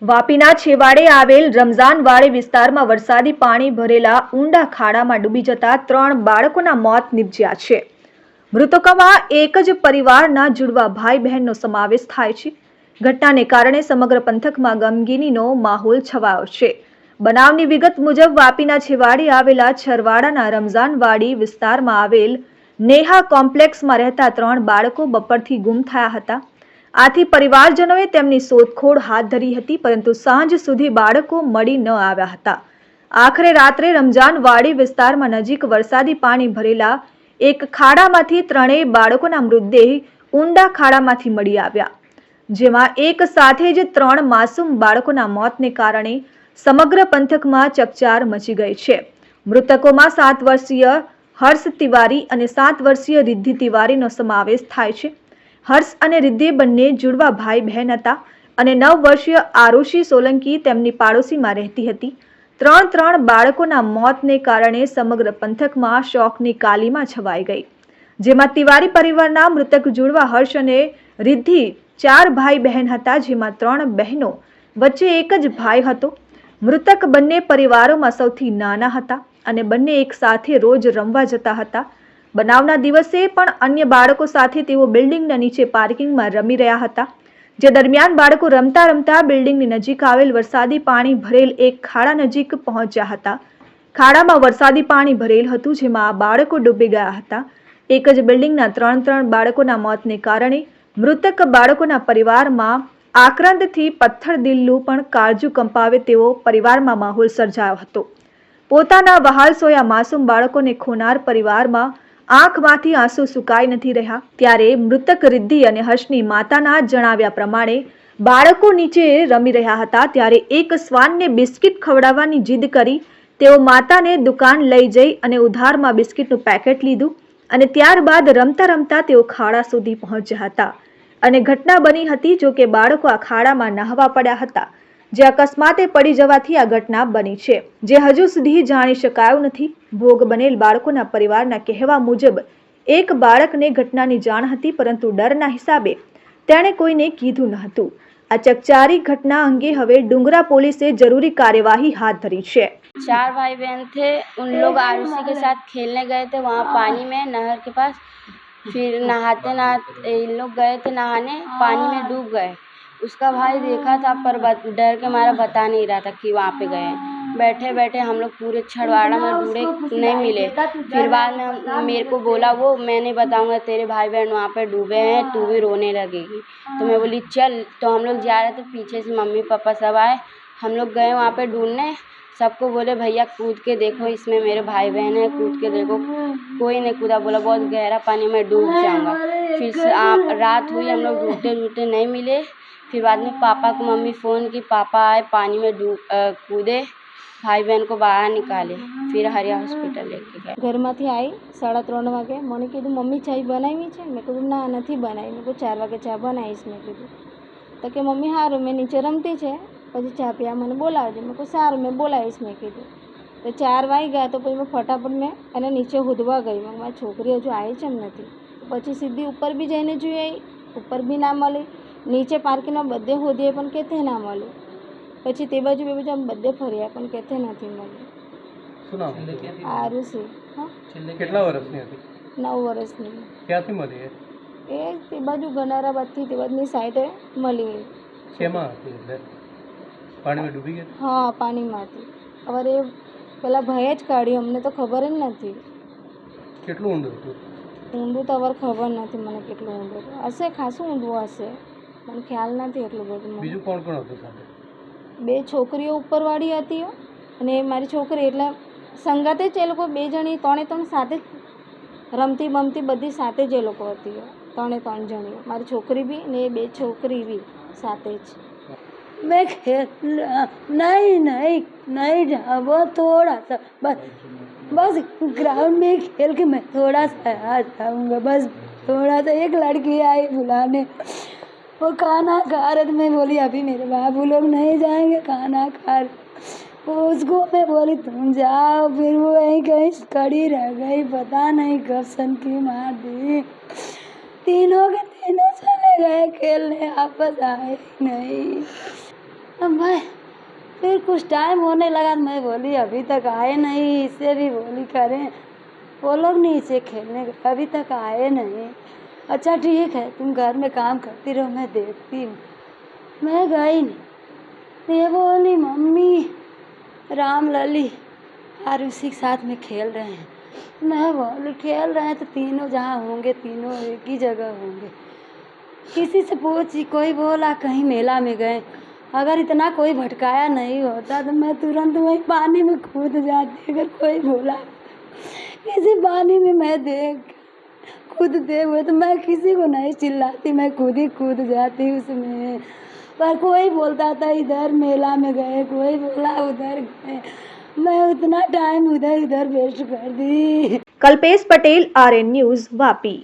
વાપીના છેવાડે આવેલ રમઝાનવાડી વિસ્તારમાં વરસાદી પાણી ભરેલા ઊંડા ખાડામાં ડૂબી જતા 3 બાળકોના મોત નિપજ્યા છે। મૃતકોમાં એક જ પરિવારના જુડવા ભાઈ બહેનનો સમાવેશ થાય છે। ઘટનાને કારણે સમગ્ર પંથકમાં ગમગીનીનો માહોલ છવાયો છે। બનાવની વિગત મુજબ વાપીના છેવાડે આવેલા છરવાડાના રમઝાનવાડી વિસ્તારમાં આવેલ નેહા કોમ્પ્લેક્સમાં રહેતા 3 બાળકો બપોરથી ગુમ થયા હતા। આથી પરિવારજનોએ તેમની શોધખોળ હાથ ધરી હતી, પરંતુ સાંજ સુધી બાળકો મળી ન આવ્યા હતા। આખરે રાત્રે રમઝાનવાડી વિસ્તારમાં નજીક વરસાદી પાણી ભરેલા એક ખાડામાંથી 3 બાળકોના મૃતદેહ ઊંડા ખાડામાંથી મળી આવ્યા, જેમાં એક સાથે જ 3 માસૂમ બાળકોના મોતને કારણે સમગ્ર પંથકમાં ચકચાર મચી ગઈ છે। મૃતકોમાં 7 વર્ષીય હર્ષ તિવારી અને 7 વર્ષીય રિદ્ધિ તિવારીનો સમાવેશ થાય છે। હર્ષ અને રિદ્ધિ બંને જુડવા ભાઈ બહેન હતા અને 9 વર્ષીય આરુષી સોલંકી તેમની પાડોશીમાં રહેતી હતી। 3 બાળકોના મોતને કારણે સમગ્ર પંથકમાં શોકની કાલીમાં છવાઈ ગઈ, જેમાં તિવારી પરિવારના મૃતક જુડવા હર્ષ અને રિદ્ધિ 4 ભાઈ બહેન હતા, જેમાં 3 બહેનો વચ્ચે એક જ ભાઈ હતો। મૃતક બંને પરિવારોમાં સૌથી નાના હતા અને બંને એક સાથે રોજ રમવા જતા હતા। બનાવના દિવસે પણ અન્ય બાળકો સાથે તેઓ બિલ્ડિંગના નીચે પાર્કિંગમાં રમી રહ્યા હતા, જે દરમિયાન બાળકો રમતા રમતા બિલ્ડિંગની નજીક આવેલ વરસાદી પાણી ભરેલ એક ખાડા નજીક પહોંચ્યા હતા। ખાડામાં વરસાદી પાણી ભરેલ હતું, જેમાં આ બાળકો ડૂબી ગયા હતા। એક જ બિલ્ડિંગના 3 બાળકોના મોતને કારણે મૃતક બાળકોના પરિવારમાં આક્રંદથી પથ્થરદિલનું પણ કાળજું કંપાવે તેવો પરિવારમાં માહોલ સર્જાયો હતો। પોતાના વહાલ સોયા માસૂમ બાળકોને ખોનાર પરિવારમાં આંખમાંથી આંસુ સુકાઈ નથી રહ્યા। ત્યારે મૃતક રિદ્ધિ અને હર્ષની માતાના જણાવ્યા પ્રમાણે બાળકો નીચે રમી રહ્યા હતા, ત્યારે એક શ્વાનને બિસ્કિટ ખવડાવવાની જીદ કરી તેઓ માતાને દુકાન લઈ જઈ અને ઉધારમાં બિસ્કિટનું પેકેટ લીધું અને ત્યારબાદ રમતા રમતા તેઓ ખાડા સુધી પહોંચ્યા હતા અને ઘટના બની હતી। જો કે બાળકો આ ખાડામાં નહાવા પડ્યા હતા, જે અકસ્માતે પડી જવાથી આ ઘટના બની છે, જે હજુ સુધી જાણી શકાયું નથી। ભોગ બનેલ બાળકોના પરિવારના કહેવા મુજબ એક બાળકને ઘટનાની જાણ હતી, પરંતુ ડરના હિસાબે તેણે કોઈને કીધું ન હતું। આ ચકચારી घटना अंगे हवे डुंगरा पुलिस जरूरी कार्यवाही हाथ धरी है। 4 भाई बहन थे, उन लोग आरुषि के साथ खेलने गए थे वहाँ पानी में नहर के पास। फिर नहाते नहाते इन लोग गए थे नहाने, पानी में डूब गए। उसका भाई देखा था पर डर के मारा बता नहीं रहा था कि वहाँ पे गए। बैठे बैठे हम लोग पूरे छड़वाड़ा में ढूंढे, नहीं मिले। फिर बाद में मेरे को बोला वो, मैं नहीं बताऊँगा तेरे भाई बहन वहाँ पे डूबे हैं, तू भी रोने लगेगी। तो मैं बोली चल। तो हम लोग जा रहे थे, पीछे से मम्मी पापा सब आए। हम लोग गए वहाँ पे ढूंढने, सबको बोले भैया कूद के देखो, इसमें मेरे भाई बहन है, कूद के देखो। कोई नहीं कूदा, बोला बहुत गहरा पानी में डूब जाऊँगा। फिर रात हुई, हम लोग ढूंढते ढूंढते नहीं मिले। फिर बाद में पापा को मम्मी फ़ोन की, पापा आए, पानी में कूदे, भाई बहन को बाहर निकाले, फिर हरिया हॉस्पिटल लेके गए। ઘરમાંથી આવી 3:30 વાગે મને કીધું મમ્મી ચાય બનાવી છે? મેં કીધું ના નથી બનાવી। મેં કીધું 4 વાગે ચા બનાવીશ। મેં કીધું તો કે મમ્મી સારું, મેં નીચે રમતી છે, પછી ચા પીવા મને બોલાવજો। મેં કહું સારું, મેં બોલાવીશ। મેં કીધું તો 4 વાગી ગયા, તો પછી મેં ફટાફટ મેં એને નીચે હોદવા ગઈ। મેં મારી છોકરી હજુ આવી છે એમ નથી, પછી સીધી ઉપર બી જઈને જોઈ આવી, ઉપર બી ના મળી। નીચે પાર્કિંગમાં બધે હોદીએ પણ કેથે ના મળી। પછી તે બાજુ બે બાજુ આમ બધે ફર્યા પણ કેથે નથી મળી। શું નામ? આરુષિ। હા, કેટલા વર્ષની હતી? 9 વર્ષની। ક્યાંથી મળી એ તે બાજુ ગનારાબાદથી તે બાજુની સાઈડે મળી। શેમાં હતી? એટલે પાણીમાં ડૂબી ગઈ? હા, પાણીમાંથી। હવે એ પેલા ભાઈએ જ કાઢ્યું, અમને તો ખબર જ નથી। કેટલું ઊંડું હતું? ઊંડું તો હવે ખબર નથી મને કેટલું ઊંડું હતું, હશે ખાસું ઊંડું હશે, મને ખ્યાલ નથી એટલું બધું। બીજું કોણ કોણ હતું સાથે? 2 છોકરીઓ ઉપરવાળી હતી અને મારી છોકરી, એટલે સંગાતે જ એ લોકો 2 જણી 3 સાથે જ રમતી બમતી બધી સાથે જ એ લોકો હતી। 3 જણીઓ, મારી છોકરી બી ને 2 છોકરી બી સાથે જ। मैं खेल नहीं नहीं नहीं जा, वो थोड़ा सा बस ग्राउंड में खेल के मैं थोड़ा सा आ जाऊँगा, बस थोड़ा सा। एक लड़की आई बुलाने, वो खाना खा रहे थे। मैं बोली अभी मेरे बाबू लोग नहीं जाएंगे खाना खा रहे, वो उसको मैं बोली तुम जाओ, फिर वो वहीं कहीं खड़ी रह गई, पता नहीं कब सन की मार दी। तीनों के तीनों चले गए खेलने, वापस आए नहीं। अब मैं फिर कुछ टाइम होने लगा तो मैं बोली अभी तक आए नहीं, इससे भी बोली करें, वो लोग नीचे खेलने गए, अभी तक आए नहीं। अच्छा ठीक है, तुम घर में काम करती रहो, मैं देखती हूँ। मैं गई नहीं। ये बोली मम्मी राम लली आरुषि के साथ में खेल रहे हैं। मैं बोली खेल रहे हैं तो तीनों जहाँ होंगे तीनों एक ही जगह होंगे। किसी से पूछी, कोई बोला कहीं मेला में गए। अगर इतना कोई भटकाया नहीं होता तो मैं तुरंत वही पानी में कूद जाती। अगर कोई बोला किसी पानी में मैं कूदते हुए तो मैं किसी को नहीं चिल्लाती, मैं खुद ही कूद जाती उसमें। पर कोई बोलता था इधर मेला में गए, कोई बोला उधर गए, मैं उतना टाइम उधर वेस्ट कर दी। Kalpesh Patel, RN news, Vapi.